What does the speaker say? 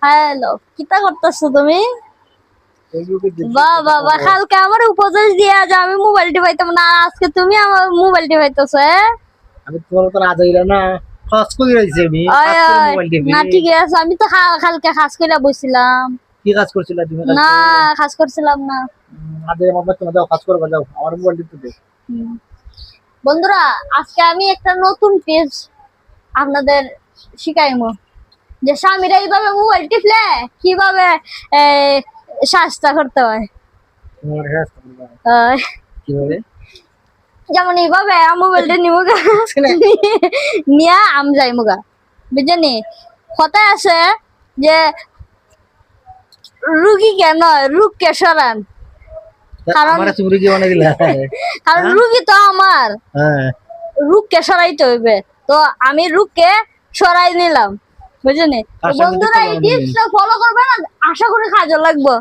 Hello, কিতা করতেছো তুমি? ফেসবুকে বাবা কালকে আমার উপদেশ দিয়া যে আমি মোবাইল টিপাইতাম না, আজকে তুমি আমার মোবাইল টিপাইতেছো। আমি তোমার তো রাজা হইলা না, কাজ করে রইছি আমি কাজ করে মোবাইল টিপি। না ঠিক আছে, আমি তো কালকে কাজ কইরা বসছিলাম। কি কাজ করছিলা তুমি না কালকে? কাজ করছিলাম না। আগে আমার তোমার দাও কাজ করবা যাও, আমার মোবাইল টিপতে দে। বন্ধুরা, আজকে আমি একটা নতুন পেজ আপনাদের শিখাইমু যে স্বামীরা এইভাবে মোবাইল টিপলে কিভাবে শাস্তা করতে হয়। তোমার কাজ করবা আহ, কিভাবে? যেমন এইভাবে মোবাইলটা নিমুগা নিয়া আম যাই মুগা, বুঝলি? কথায় আছে যে রুগী কেন রোগকে সরান, কারণ আমারে তুমি কি বানাই দিলা? কারণ রুগী তো আমার, হ্যাঁ, রোগকে সরাইতে হইবে। তো আমি রোগকে সরাই নিলাম, বুঝলি? কার সঙ্গে বন্ধুরা এই দেখতে পারো তুমি? টিপসটা ফলো করবে না, আশা করি কাজে লাগবে।